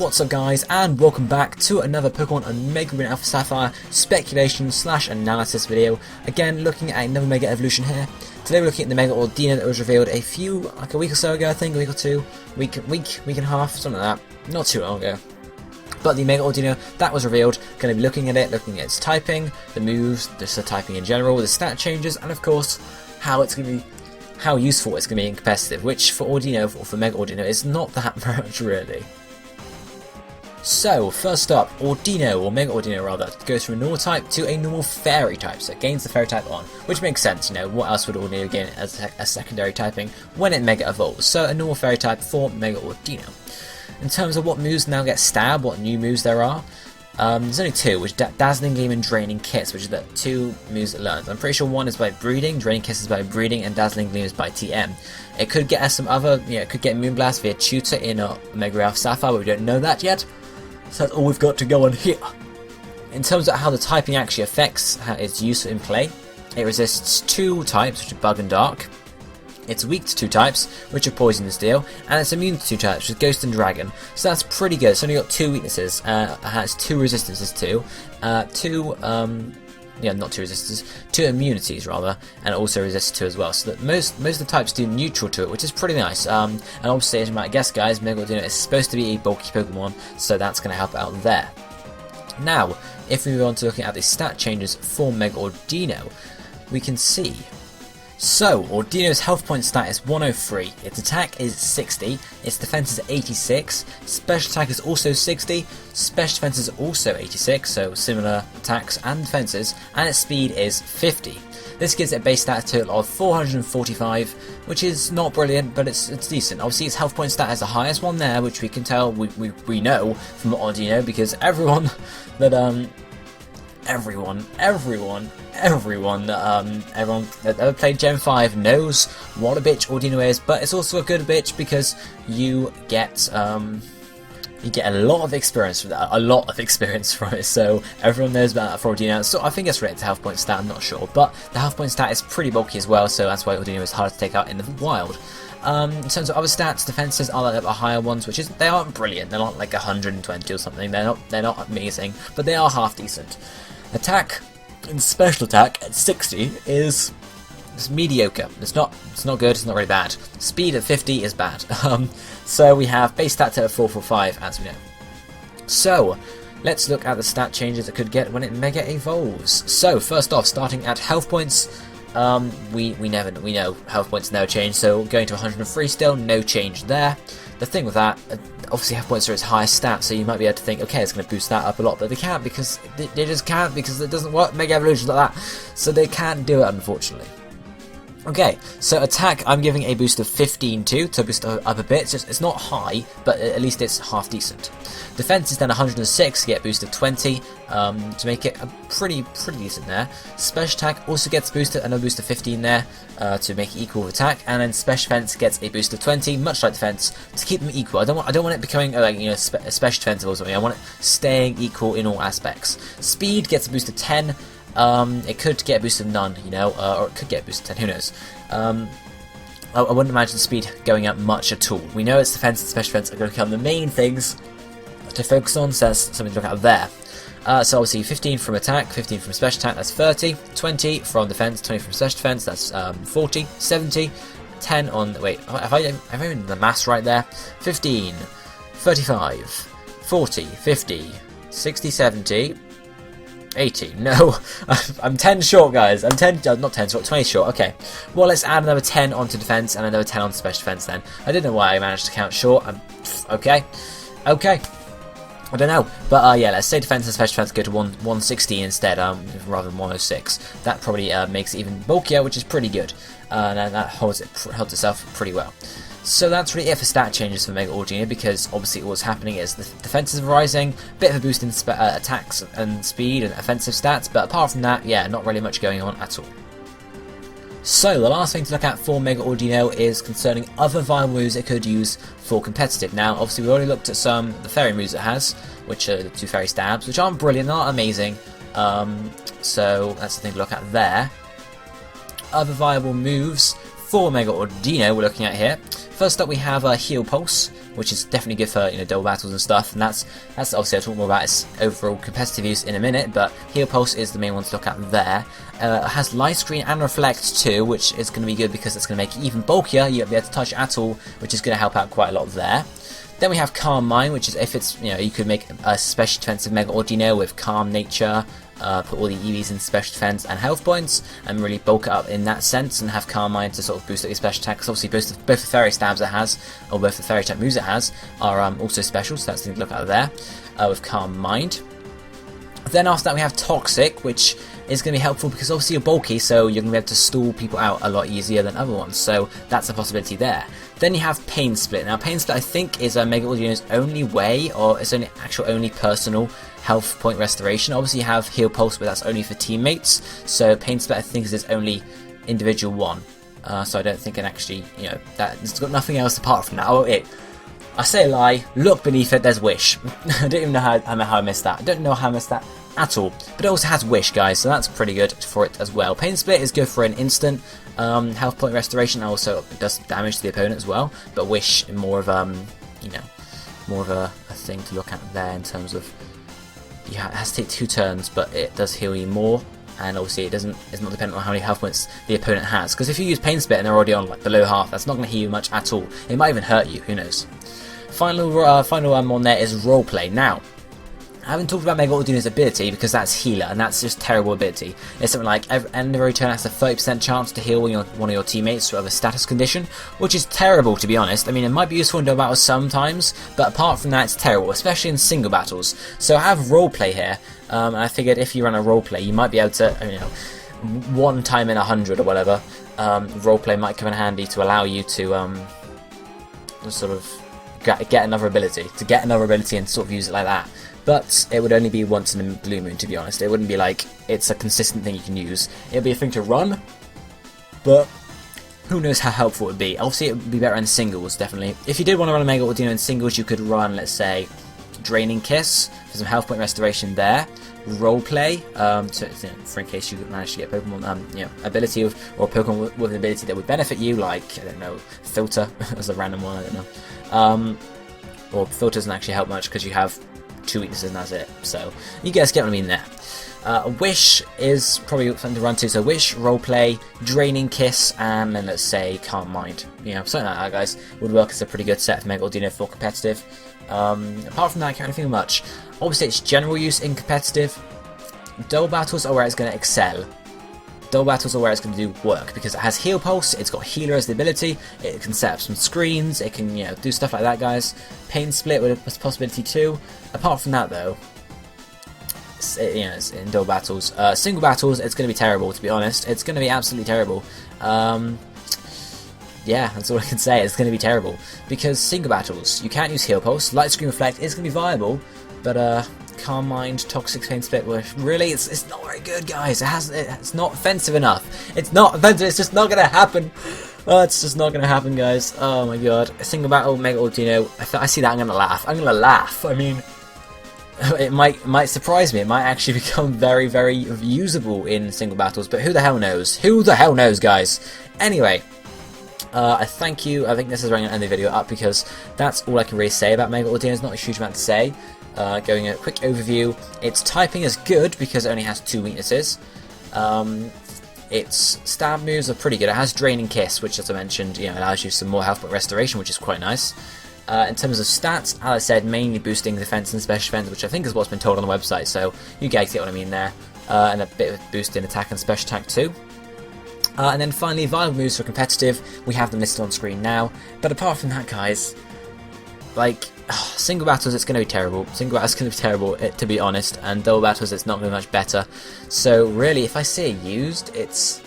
What's up guys, and welcome back to another Pokemon and Mega Audino Alpha Sapphire speculation / analysis video. Again, looking at another Mega Evolution here. Today we're looking at the Mega Audino that was revealed like a week or so ago, I think, a week or two, week and a half, something like that, not too long ago. But the Mega Audino that was revealed, going to be looking at it, looking at its typing, the moves, just the typing in general, the stat changes, and of course, how useful it's going to be in competitive, which for Audino, or for Mega Audino, is not that much really. So, first up, Audino, or Mega Audino rather, goes from a normal type to a normal fairy type, so it gains the fairy type on, which makes sense, you know, what else would Audino gain as a secondary typing when it Mega Evolves, so a normal fairy type for Mega Audino. In terms of what moves now get Stab, what new moves there are, there's only two, which Dazzling Gleam and Draining Kiss, which are the two moves it learns. I'm pretty sure one is by breeding, Draining Kiss is by breeding, and Dazzling Gleam is by TM. It could get us some other, it could get Moonblast via Tutor in Mega Alpha Sapphire, but we don't know that yet. So that's all we've got to go on here. In terms of how the typing actually affects its use in play, it resists two types, which are Bug and Dark. It's weak to two types, which are Poison and Steel, and it's immune to two types, which is Ghost and Dragon. So that's pretty good. It's only got two weaknesses. It has two resistances too. Not two resistances, two immunities rather, and it also resists two as well. So that most of the types do neutral to it, which is pretty nice. And obviously, as you might guess, guys, Mega Audino is supposed to be a bulky Pokemon, so that's going to help out there. Now, if we move on to looking at the stat changes for Mega Audino, we can see. So, Audino's health point stat is 103, its attack is 60, its defense is 86, special attack is also 60, special defense is also 86, so similar attacks and defenses, and its speed is 50. This gives it a base stat total of 445, which is not brilliant, but it's decent. Obviously, its health point stat is the highest one there, which we can tell, we know from Audino, because everyone that ever played Gen 5 knows what a bitch Audino is, but it's also a good bitch because you get a lot of experience from it, so everyone knows about that for Audino. So I think it's related to health point stat, I'm not sure, but the health point stat is pretty bulky as well, so that's why Audino is hard to take out in the wild. In terms of other stats, defenses are like the higher ones, which is they aren't brilliant, they're not like 120 or something, they're not amazing, but they are half decent. Attack and special attack at 60 is mediocre. It's not good. It's not really bad. Speed at 50 is bad. So we have base stat at 445, as we know. So let's look at the stat changes it could get when it Mega Evolves. So first off, starting at health points, we know health points never change. So going to 103 still, no change there. The thing with that, obviously health points are its highest stat, so you might be able to think, okay, it's going to boost that up a lot, but they can't because they just can't, because it doesn't work Mega Evolutions like that, so they can't do it, unfortunately. Okay, so attack I'm giving a boost of 15 to boost it up a bit. It's not high, but at least it's half decent. Defense is then 106, get a boost of 20 to make it a pretty decent there. Special attack also gets boosted, another boost of 15 there to make it equal with attack, and then special defense gets a boost of 20, much like defense, to keep them equal. I don't want it becoming a special defensive or something. I want it staying equal in all aspects. Speed gets a boost of 10. It could get a boost of none, or it could get a boost of 10, who knows. I wouldn't imagine speed going up much at all. We know its defense and special defense are going to become the main things to focus on, so that's something to look at there. So obviously 15 from attack, 15 from special attack, that's 30, 20 from defense, 20 from special defense, that's 40, 70, 10 on, wait, have I even done the maths right there? 15, 35, 40, 50, 60, 70, 80, no, I'm 10 short, guys. I'm 10, not 10 short, 20 short, okay. Well, let's add another 10 onto defense and another 10 onto special defense then. I don't know why I managed to count short, okay. I don't know, but yeah, let's say defense and special defense go to 160 instead, rather than 106. That probably makes it even bulkier, which is pretty good, and that holds itself pretty well. So that's really it for stat changes for Mega Audino, because obviously what's happening is the defenses are rising, bit of a boost in attacks and speed and offensive stats, but apart from that, yeah, not really much going on at all. So the last thing to look at for Mega Audino is concerning other viable moves it could use for competitive. Now, obviously we already looked at some of the fairy moves it has, which are the two fairy stabs, which aren't brilliant, not amazing, so that's the thing to look at there. Other viable moves for Mega Audino we're looking at here. first up we have Heal Pulse, which is definitely good for double battles and stuff, and that's obviously I'll talk more about its overall competitive use in a minute, but Heal Pulse is the main one to look at there. It has Light Screen and Reflect too, which is going to be good because it's going to make it even bulkier. You won't be able to touch it at all, which is going to help out quite a lot there. Then we have Calm Mind, which is if it's you could make a special defensive Mega Audino with Calm Nature. Put all the EVs in special defense and health points and really bulk it up in that sense and have Calm Mind to sort of boost up your special attack, because obviously both the fairy stabs it has, or both the fairy type moves it has, are also special, so that's the thing to look at there with Calm Mind. Then after that we have Toxic, which is going to be helpful because obviously you're bulky, so you're going to be able to stall people out a lot easier than other ones, so that's a possibility there. Then you have Pain Split. Now Pain Split I think is Mega Audino's only way, or its only personal health point restoration. Obviously you have Heal Pulse, but that's only for teammates, so Pain Split I think is its only individual one, so I don't think it actually, it's got nothing else apart from that. Oh, I say a lie, look beneath it, there's Wish. I don't even know how I missed that. I don't know how I missed that at all, but it also has Wish, guys, so that's pretty good for it as well. Pain Split is good for an instant health point restoration, and also does damage to the opponent as well, but Wish more of more of a thing to look at there in terms of it has to take 2 turns, but it does heal you more, and obviously it's not dependent on how many health points the opponent has, because if you use Pain Split and they're already on like below half, that's not going to heal you much at all. It might even hurt you, who knows. Final one on there is Roleplay. Now, I haven't talked about Mega Audino's ability because that's Healer, and that's just terrible ability. It's something like end of every turn has a 30% chance to heal one of your teammates with a status condition, which is terrible to be honest. I mean, it might be useful in double battles sometimes, but apart from that it's terrible, especially in single battles. So I have Roleplay here, and I figured if you run a Roleplay you might be able to, 1 time in 100 or whatever, Roleplay might come in handy to allow you to sort of get another ability, and sort of use it like that. But it would only be once in a blue moon, to be honest. It wouldn't be like it's a consistent thing you can use. It would be a thing to run, but who knows how helpful it would be. Obviously it would be better in singles, definitely. If you did want to run a Mega Audino in singles, you could run, let's say, Draining Kiss for some health point restoration there. Roleplay, for in case you manage to get Pokemon ability or Pokemon with an ability that would benefit you, like, I don't know, Filter as a random one, I don't know. Or Filter doesn't actually help much because you have 2 weaknesses and that's it, so you guys get what I mean there. Wish is probably something to run to, so Wish, Roleplay, Draining Kiss, and then let's say Calm Mind. Something like that, guys, would work as a pretty good set for Mega Audino for competitive. Apart from that, I can't really think of much. Obviously it's general use in competitive. Double battles are where it's going to excel. Double battles are where it's going to do work, because it has Heal Pulse, it's got Healer as the ability, it can set up some screens, it can do stuff like that, guys. Pain Split with a possibility too. Apart from that though, it's in double battles. Single battles, it's going to be terrible, to be honest. It's going to be absolutely terrible. Yeah, that's all I can say. It's going to be terrible, because single battles, you can't use Heal Pulse. Light Screen Reflect is going to be viable, but Calm Mind, Toxic, Pain Split, really, it's not very good, guys. It's not offensive enough. It's not offensive. It's just not going to happen. Oh, it's just not going to happen, guys. Oh my god. A single battle Mega Audino. I see that, I'm going to laugh. I'm going to laugh. I mean, it might surprise me. It might actually become very, very usable in single battles, but who the hell knows? Who the hell knows, guys? Anyway, I thank you. I think this is where I'm going to end the video up, because that's all I can really say about Mega Audino. There's not a huge amount to say. Going a quick overview, its typing is good because it only has 2 weaknesses. Its stab moves are pretty good. It has Draining Kiss, which, as I mentioned, allows you some more health point restoration, which is quite nice. In terms of stats, as I said, mainly boosting defense and special defense, which I think is what's been told on the website, so you guys get what I mean there. And a bit of boost in attack and special attack too. And then finally, viable moves for competitive. We have them listed on screen now. But apart from that, guys, like, single battles, it's going to be terrible. Single battles going to be terrible, to be honest. And double battles, it's not going to be much better. So really, if I say used, it's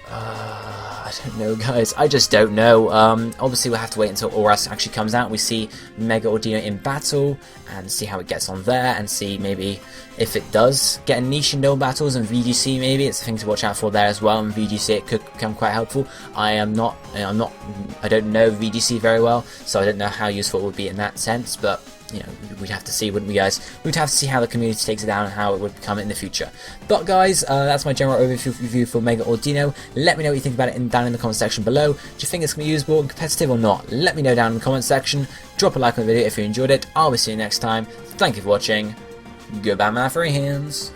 I don't know, guys. I just don't know. Obviously, we'll have to wait until Oras actually comes out. We see Mega Audino in battle and see how it gets on there, and see maybe if it does get a niche in double battles and VGC. Maybe it's a thing to watch out for there as well. And VGC, it could become quite helpful. I don't know VGC very well, so I don't know how useful it would be in that sense. But you know, we'd have to see, wouldn't we, guys? We'd have to see how the community takes it down and how it would become in the future. But guys, that's my general overview for Mega Audino. Let me know what you think about it down in the comment section below. Do you think it's going to be usable and competitive or not? Let me know down in the comment section. Drop a like on the video if you enjoyed it. I'll be seeing you next time. Thank you for watching. Goodbye, my free hands.